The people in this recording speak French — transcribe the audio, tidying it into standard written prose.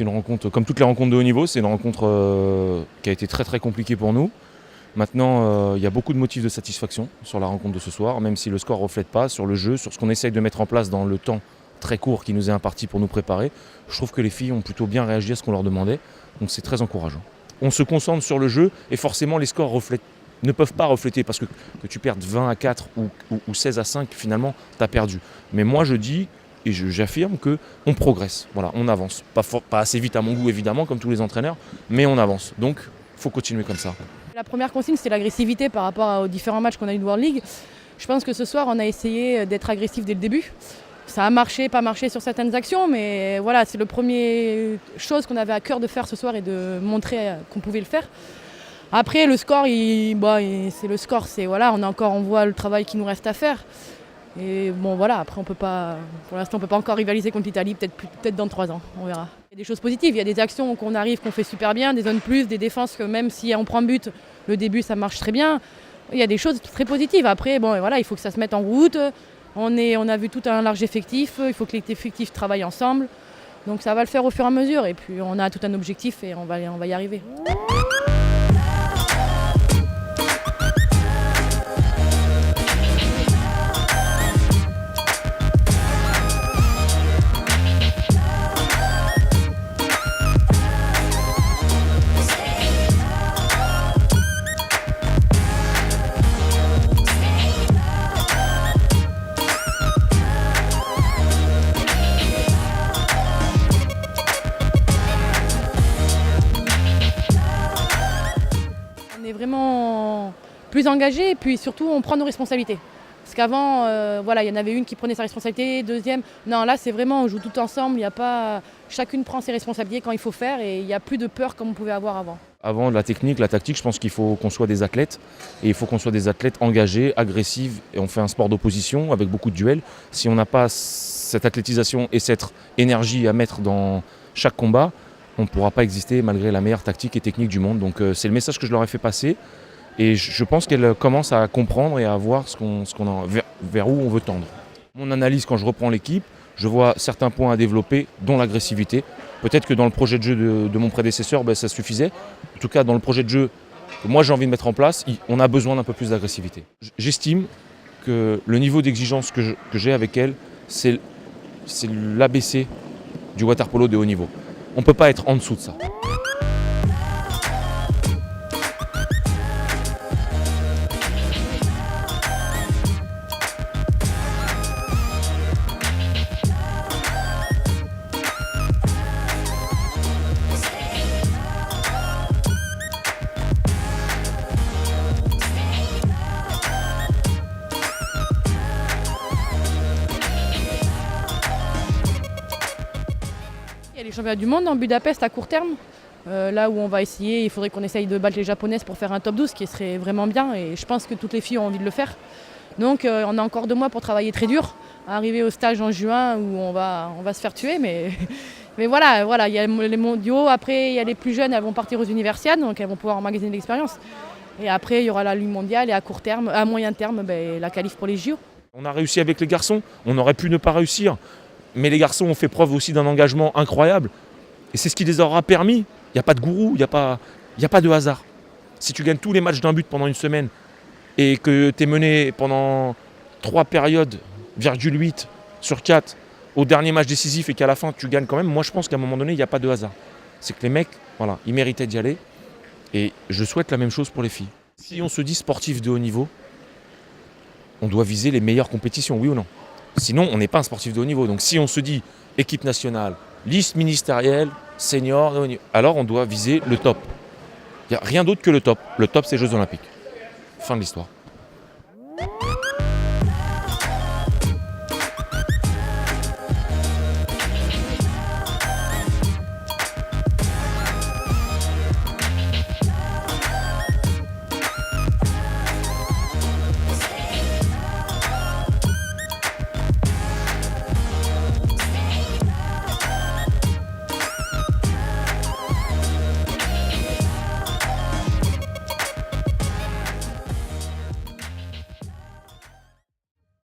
c'est une rencontre, comme toutes les rencontres de haut niveau, c'est une rencontre qui a été très très compliquée pour nous. Maintenant, il y a beaucoup de motifs de satisfaction sur la rencontre de ce soir, même si le score ne reflète pas sur le jeu, sur ce qu'on essaye de mettre en place dans le temps très court qui nous est imparti pour nous préparer. Je trouve que les filles ont plutôt bien réagi à ce qu'on leur demandait, donc c'est très encourageant. On se concentre sur le jeu et forcément les scores ne peuvent pas refléter parce que tu perdes 20-4 ou 16-5, finalement, tu as perdu. Mais moi je dis et j'affirme qu'on progresse, voilà, on avance. Pas assez vite à mon goût évidemment, comme tous les entraîneurs, mais on avance. Donc il faut continuer comme ça. La première consigne, c'était l'agressivité par rapport aux différents matchs qu'on a eu de World League. Je pense que ce soir, on a essayé d'être agressif dès le début. Ça a marché, pas marché sur certaines actions, mais voilà, c'est la première chose qu'on avait à cœur de faire ce soir et de montrer qu'on pouvait le faire. Après, le score, c'est le score. On voit le travail qui nous reste à faire. Et bon, voilà, après, pour l'instant, on ne peut pas encore rivaliser contre l'Italie, peut-être dans 3 ans, on verra. Il y a des choses positives, il y a des actions qu'on fait super bien, des zones plus, des défenses que même si on prend but, le début, ça marche très bien. Il y a des choses très positives. Après, il faut que ça se mette en route. On a vu tout un large effectif, il faut que les effectifs travaillent ensemble. Donc ça va le faire au fur et à mesure. Et puis on a tout un objectif et on va y arriver. Vraiment plus engagé et puis surtout on prend nos responsabilités. Parce qu'avant, il y en avait une qui prenait sa responsabilité, deuxième. Non, là c'est vraiment on joue tout ensemble, chacune prend ses responsabilités quand il faut faire et il n'y a plus de peur comme on pouvait avoir avant. Avant la technique, la tactique, je pense qu'il faut qu'on soit des athlètes et il faut qu'on soit des athlètes engagés, agressifs et on fait un sport d'opposition avec beaucoup de duels. Si on n'a pas cette athlétisation et cette énergie à mettre dans chaque combat, on ne pourra pas exister malgré la meilleure tactique et technique du monde. Donc c'est le message que je leur ai fait passer et je pense qu'elles commencent à comprendre et à voir vers où on veut tendre. Mon analyse, quand je reprends l'équipe, je vois certains points à développer, dont l'agressivité. Peut-être que dans le projet de jeu de mon prédécesseur, ça suffisait. En tout cas, dans le projet de jeu que moi j'ai envie de mettre en place, on a besoin d'un peu plus d'agressivité. J'estime que le niveau d'exigence que j'ai avec elles, c'est l'ABC du water-polo de haut niveau. On ne peut pas être en dessous de ça. Il y a les championnats du monde en Budapest à court terme. Là où on va essayer, il faudrait qu'on essaye de battre les japonaises pour faire un top 12, ce qui serait vraiment bien. Et je pense que toutes les filles ont envie de le faire. Donc on a encore 2 mois pour travailler très dur. Arriver au stage en juin où on va se faire tuer. Mais voilà, il y a les mondiaux. Après, il y a les plus jeunes, elles vont partir aux universiades, donc elles vont pouvoir emmagasiner de l'expérience. Et après, il y aura la Ligue mondiale et à moyen terme, la qualif pour les JO. On a réussi avec les garçons, on aurait pu ne pas réussir. Mais les garçons ont fait preuve aussi d'un engagement incroyable. Et c'est ce qui les aura permis. Il n'y a pas de gourou, il n'y a pas de hasard. Si tu gagnes tous les matchs d'un but pendant une semaine et que tu es mené pendant 3 périodes, 8 sur 4 au dernier match décisif et qu'à la fin tu gagnes quand même, moi je pense qu'à un moment donné, il n'y a pas de hasard. C'est que les mecs, ils méritaient d'y aller. Et je souhaite la même chose pour les filles. Si on se dit sportif de haut niveau, on doit viser les meilleures compétitions, oui ou non ? Sinon, on n'est pas un sportif de haut niveau. Donc si on se dit équipe nationale, liste ministérielle, senior, alors on doit viser le top. Il n'y a rien d'autre que le top. Le top, c'est les Jeux Olympiques. Fin de l'histoire.